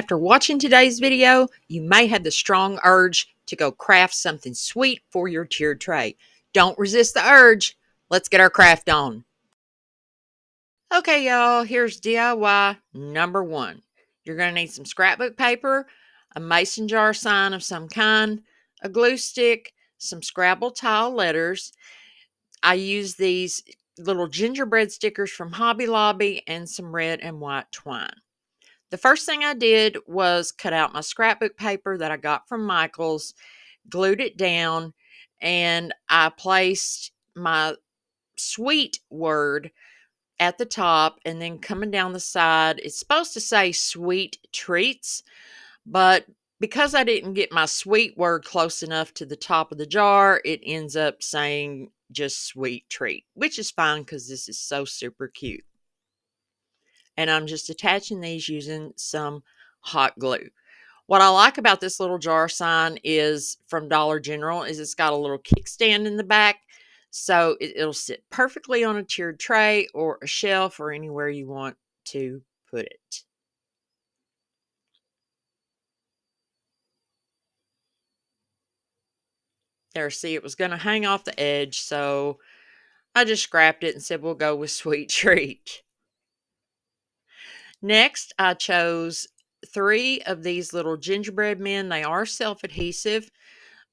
After watching today's video, you may have the strong urge to go craft something sweet for your tiered tray. Don't resist the urge. Let's get our craft on. Okay, y'all, here's DIY number one. You're going to need some scrapbook paper, a mason jar sign of some kind, a glue stick, some Scrabble tile letters. I use these little gingerbread stickers from Hobby Lobby and some red and white twine. The first thing I did was cut out my scrapbook paper that I got from Michael's, glued it down, and I placed my sweet word at the top, and then coming down the side, it's supposed to say sweet treats, but because I didn't get my sweet word close enough to the top of the jar, it ends up saying just sweet treat, which is fine because this is so super cute. And I'm just attaching these using some hot glue. What I like about this little jar sign is from Dollar General is it's got a little kickstand in the back, so it'll sit perfectly on a tiered tray or a shelf or anywhere you want to put it. There, see, it was going to hang off the edge, so I just scrapped it and said we'll go with sweet treat. Next, I chose 3 of these little gingerbread men. They are self-adhesive,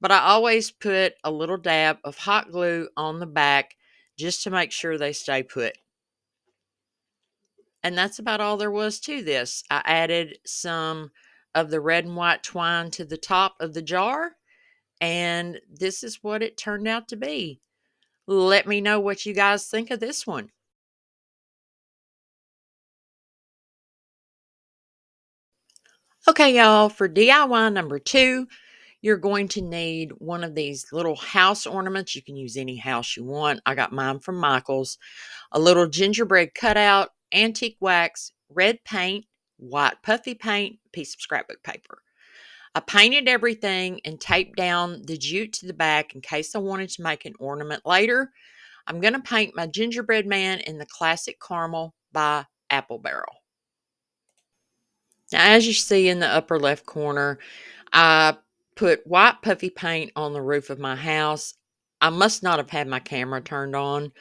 but I always put a little dab of hot glue on the back just to make sure they stay put. And that's about all there was to this. I added some of the red and white twine to the top of the jar, and this is what it turned out to be. Let me know what you guys think of this one. Okay, y'all, for DIY number 2, you're going to need one of these little house ornaments. You can use any house you want. I got mine from Michael's. A little gingerbread cutout, antique wax, red paint, white puffy paint, piece of scrapbook paper. I painted everything and taped down the jute to the back in case I wanted to make an ornament later. I'm going to paint my gingerbread man in the classic caramel by Apple Barrel. Now, as you see in the upper left corner, I put white puffy paint on the roof of my house. I must not have had my camera turned on,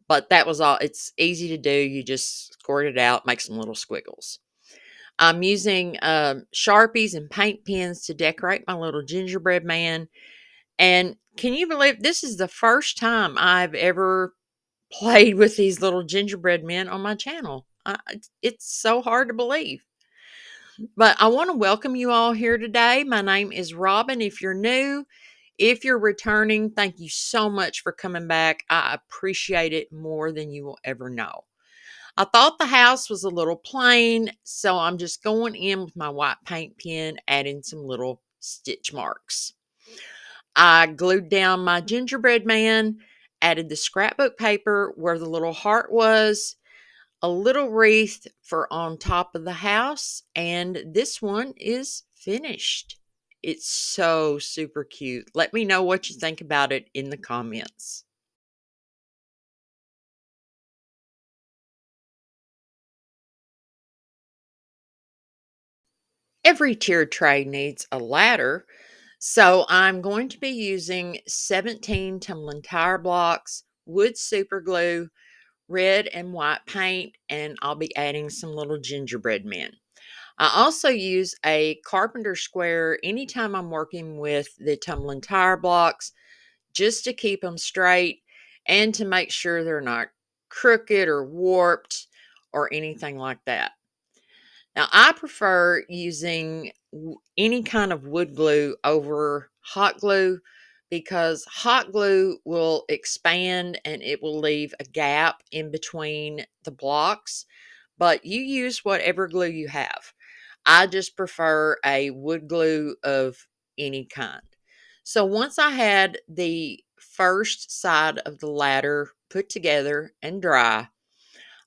but that was all. It's easy to do. You just squirt it out, make some little squiggles. I'm using Sharpies and paint pens to decorate my little gingerbread man. And can you believe this is the first time I've ever played with these little gingerbread men on my channel? It's so hard to believe. But I want to welcome you all here today. My name is Robin. If you're new, if you're returning, thank you so much for coming back. I appreciate it more than you will ever know. I thought the house was a little plain, so I'm just going in with my white paint pen, adding some little stitch marks. I glued down my gingerbread man, added the scrapbook paper where the little heart was, a little wreath for on top of the house, and this one is finished. It's so super cute. Let me know what you think about it in the comments. Every tiered tray needs a ladder, so I'm going to be using 17 tumbling tire blocks, wood super glue, red and white paint, and I'll be adding some little gingerbread men. I also use a carpenter square anytime I'm working with the tumbling tire blocks just to keep them straight and to make sure they're not crooked or warped or anything like that. Now, I prefer using any kind of wood glue over hot glue because hot glue will expand and it will leave a gap in between the blocks, but you use whatever glue you have. I just prefer a wood glue of any kind. So once I had the first side of the ladder put together and dry,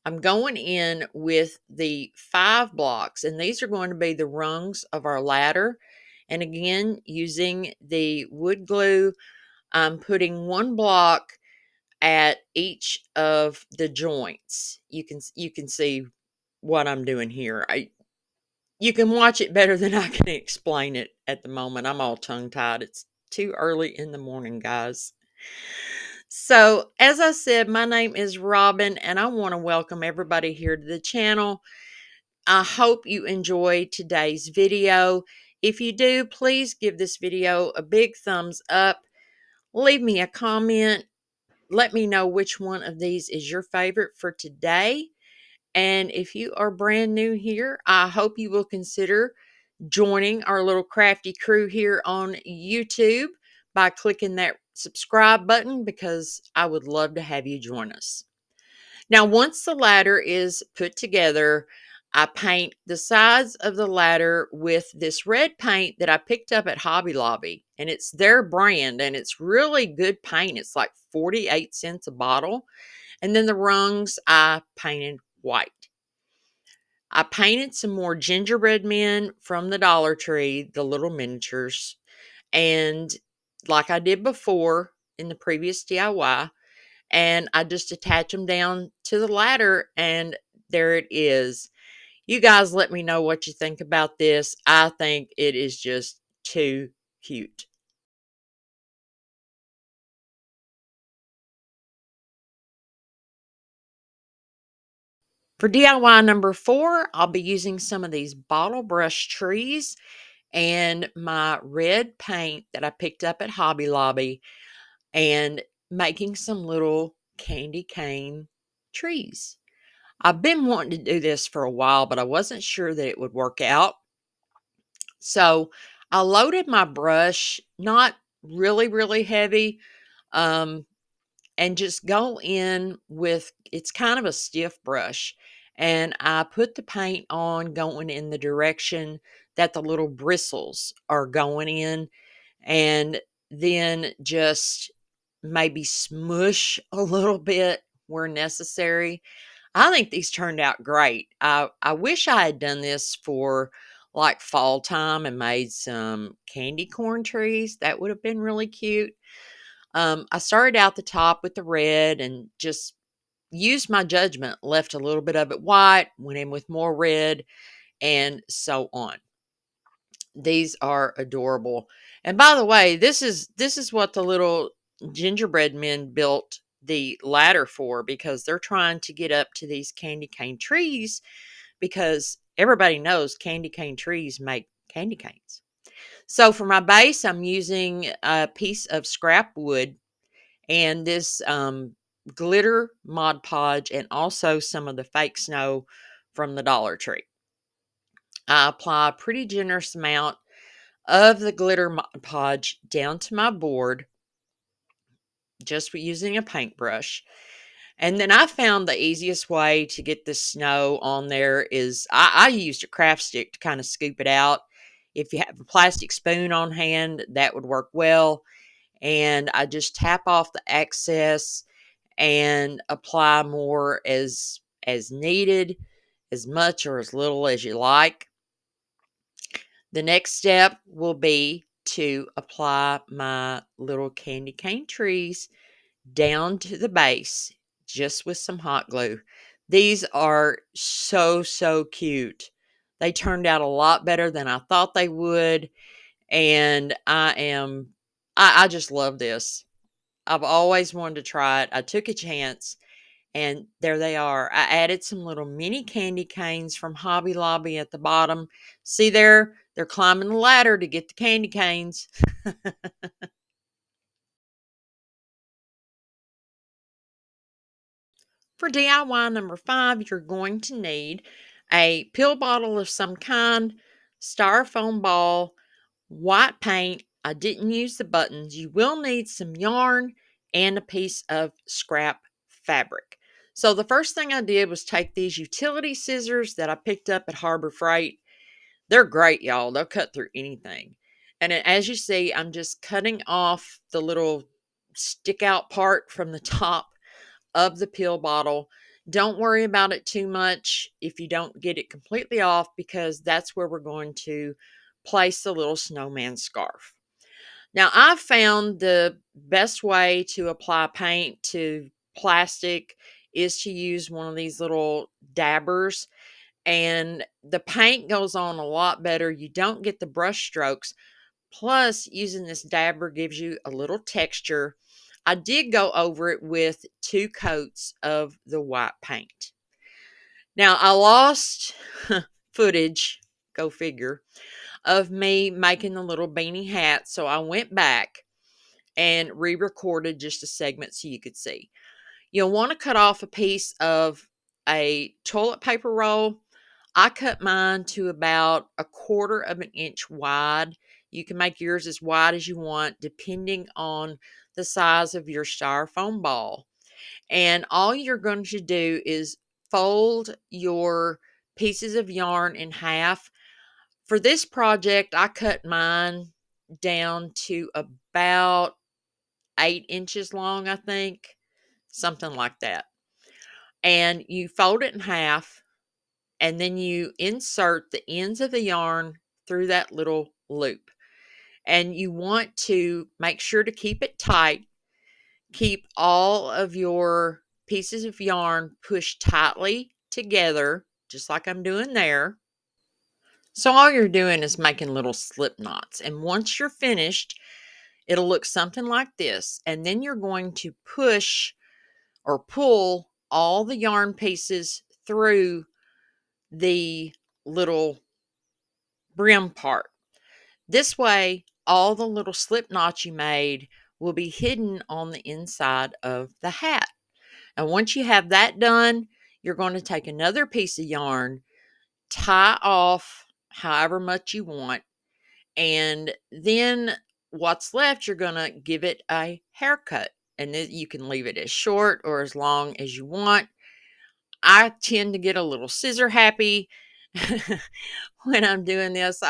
I'm going in with the 5 blocks, and these are going to be the rungs of our ladder. And again, using the wood glue, I'm putting 1 block at each of the joints. You can see what I'm doing here. You can watch it better than I can explain it at the moment. I'm all tongue-tied. It's too early in the morning, guys. So, as I said, my name is Robin, and I want to welcome everybody here to the channel. I hope you enjoyed today's video. If you do, please give this video a big thumbs up. Leave me a comment. Let me know which one of these is your favorite for today. And if you are brand new here, I hope you will consider joining our little crafty crew here on YouTube by clicking that subscribe button, because I would love to have you join us. Now, once the ladder is put together, I paint the sides of the ladder with this red paint that I picked up at Hobby Lobby, and it's their brand, and it's really good paint. It's like 48 cents a bottle. And then the rungs I painted white. I painted some more gingerbread men from the Dollar Tree, the little miniatures. And like I did before in the previous DIY, and I just attach them down to the ladder, and there it is. You guys let me know what you think about this. I think it is just too cute. For DIY number 4, I'll be using some of these bottle brush trees and my red paint that I picked up at Hobby Lobby, and making some little candy cane trees. I've been wanting to do this for a while, but I wasn't sure that it would work out. So I loaded my brush, not really heavy, um, and just go in with, it's kind of a stiff brush. And I put the paint on going in the direction that the little bristles are going in, and then just maybe smush a little bit where necessary. I think these turned out great. I wish I had done this for like fall time and made some candy corn trees. That would have been really cute. I started out the top with the red and just used my judgment, left a little bit of it white, went in with more red, and so on. These are adorable. And by the way, this is what the little gingerbread men built the ladder for, because they're trying to get up to these candy cane trees, because everybody knows candy cane trees make candy canes. So for my base, I'm using a piece of scrap wood and this glitter Mod Podge, and also some of the fake snow from the Dollar Tree. I apply a pretty generous amount of the glitter Mod Podge down to my board, just using a paintbrush. And then I found the easiest way to get the snow on there is I used a craft stick to kind of scoop it out. If you have a plastic spoon on hand, that would work well. And I just tap off the excess and apply more as needed, as much or as little as you like. The next step will be to apply my little candy cane trees down to the base, just with some hot glue. These are so cute. They turned out a lot better than I thought they would, and I just love this. I've always wanted to try it. I took a chance, and there they are. I added some little mini candy canes from Hobby Lobby at the bottom. See there? They're climbing the ladder to get the candy canes. For DIY number 5, you're going to need a pill bottle of some kind, styrofoam ball, white paint. I didn't use the buttons. You will need some yarn and a piece of scrap fabric. So the first thing I did was take these utility scissors that I picked up at Harbor Freight. They're great, y'all. They'll cut through anything. And as you see, I'm just cutting off the little stick out part from the top of the pill bottle. Don't worry about it too much if you don't get it completely off, because that's where we're going to place the little snowman scarf. Now, I've found the best way to apply paint to plastic is to use one of these little dabbers, and the paint goes on a lot better. You don't get the brush strokes. Plus, using this dabber gives you a little texture. I did go over it with 2 coats of the white paint. Now, I lost footage, go figure, of me making the little beanie hat, so I went back and re-recorded just a segment so you could see. You'll want to cut off a piece of a toilet paper roll. I cut mine to about 1/4 of an inch wide. You can make yours as wide as you want, depending on the size of your styrofoam ball. And all you're going to do is fold your pieces of yarn in half. For this project, I cut mine down to about 8 inches long, I think, something like that. And you fold it in half, and then you insert the ends of the yarn through that little loop. And you want to make sure to keep it tight. Keep all of your pieces of yarn pushed tightly together, just like I'm doing there. So all you're doing is making little slip knots. And once you're finished, it'll look something like this. And then you're going to push or pull all the yarn pieces through the little brim part. This way, all the little slip knots you made will be hidden on the inside of the hat. And once you have that done, you're going to take another piece of yarn, tie off however much you want, and then what's left, you're going to give it a haircut. And then you can leave it as short or as long as you want. I tend to get a little scissor happy when I'm doing this,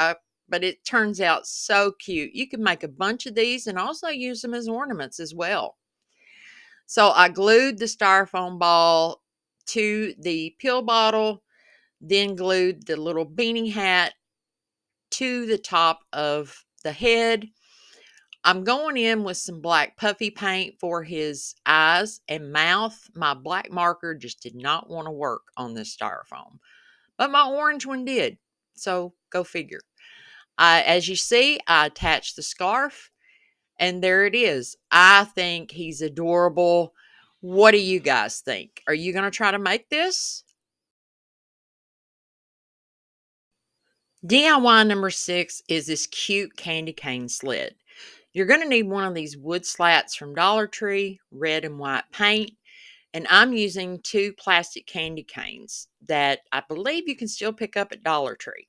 but it turns out so cute. You can make a bunch of these and also use them as ornaments as well. So I glued the styrofoam ball to the pill bottle, then glued the little beanie hat to the top of the head. I'm going in with some black puffy paint for his eyes and mouth. My black marker just did not want to work on this styrofoam, but my orange one did. So go figure. As you see, I attached the scarf, and there it is. I think he's adorable. What do you guys think? Are you going to try to make this? DIY number 6 is this cute candy cane sled. You're going to need one of these wood slats from Dollar Tree, red and white paint, and I'm using 2 plastic candy canes that I believe you can still pick up at Dollar Tree.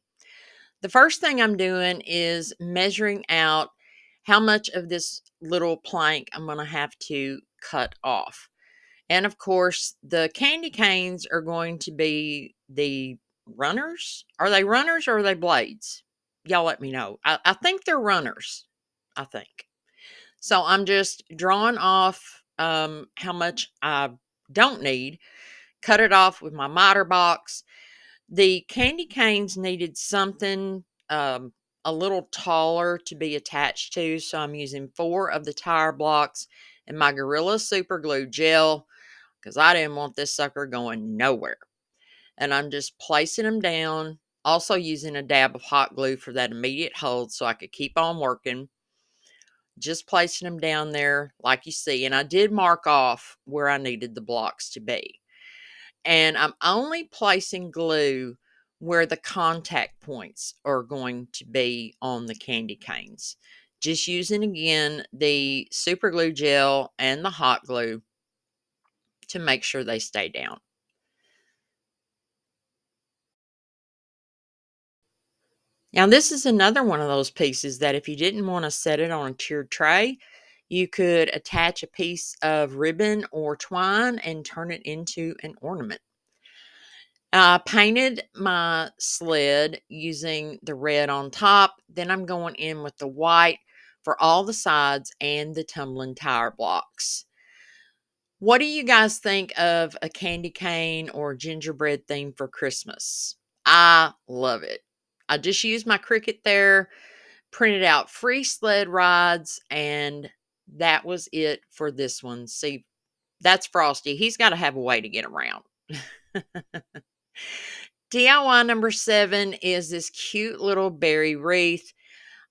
The first thing I'm doing is measuring out how much of this little plank I'm going to have to cut off. And of course, the candy canes are going to be the runners. Are they runners or are they blades? Y'all let me know. I think they're runners, I think. So I'm just drawing off how much I don't need, cut it off with my miter box. The candy canes needed something a little taller to be attached to, so I'm using 4 of the tire blocks and my Gorilla Super Glue gel because I didn't want this sucker going nowhere. And I'm just placing them down, also using a dab of hot glue for that immediate hold so I could keep on working. Just placing them down there like you see, and I did mark off where I needed the blocks to be. And I'm only placing glue where the contact points are going to be on the candy canes. Just using again the super glue gel and the hot glue to make sure they stay down. Now this is another one of those pieces that if you didn't want to set it on a tiered tray, you could attach a piece of ribbon or twine and turn it into an ornament. I painted my sled using the red on top. Then I'm going in with the white for all the sides and the tumbling tire blocks. What do you guys think of a candy cane or gingerbread theme for Christmas? I love it. I just used my Cricut there, printed out free sled rides, and that was it for this one. See, that's Frosty. He's got to have a way to get around. DIY number 7 is this cute little berry wreath.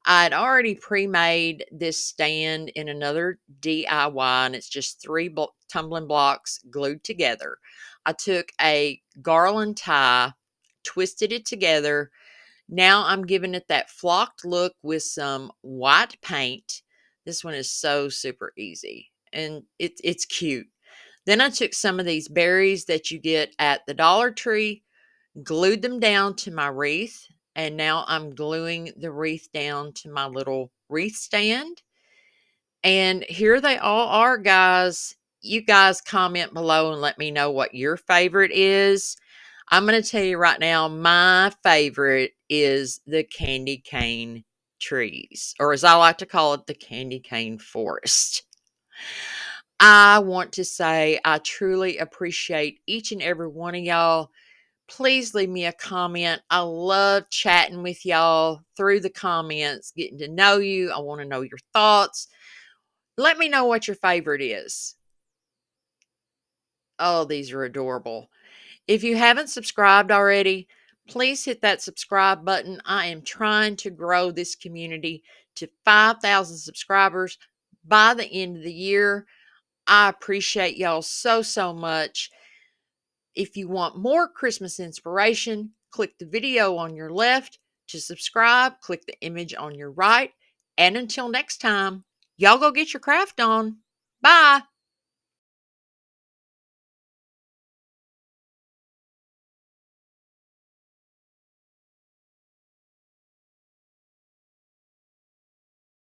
I'd already pre-made this stand in another DIY, and it's just three tumbling blocks glued together. I took a garland tie, twisted it together. Now I'm giving it that flocked look with some white paint. This one is so super easy, and it's cute. Then I took some of these berries that you get at the Dollar Tree, glued them down to my wreath, and now I'm gluing the wreath down to my little wreath stand. And here they all are, guys. You guys comment below and let me know what your favorite is. I'm going to tell you right now, my favorite is the candy cane trees, or as I like to call it, the candy cane forest. I want to say I truly appreciate each and every one of y'all. Please leave me a comment. I love chatting with y'all through the comments, getting to know you. I want to know your thoughts. Let me know what your favorite is. Oh, these are adorable. If you haven't subscribed already, please hit that subscribe button. I am trying to grow this community to 5,000 subscribers by the end of the year. I appreciate y'all so, so much. If you want more Christmas inspiration, click the video on your left to subscribe, click the image on your right. And until next time, y'all go get your craft on. Bye.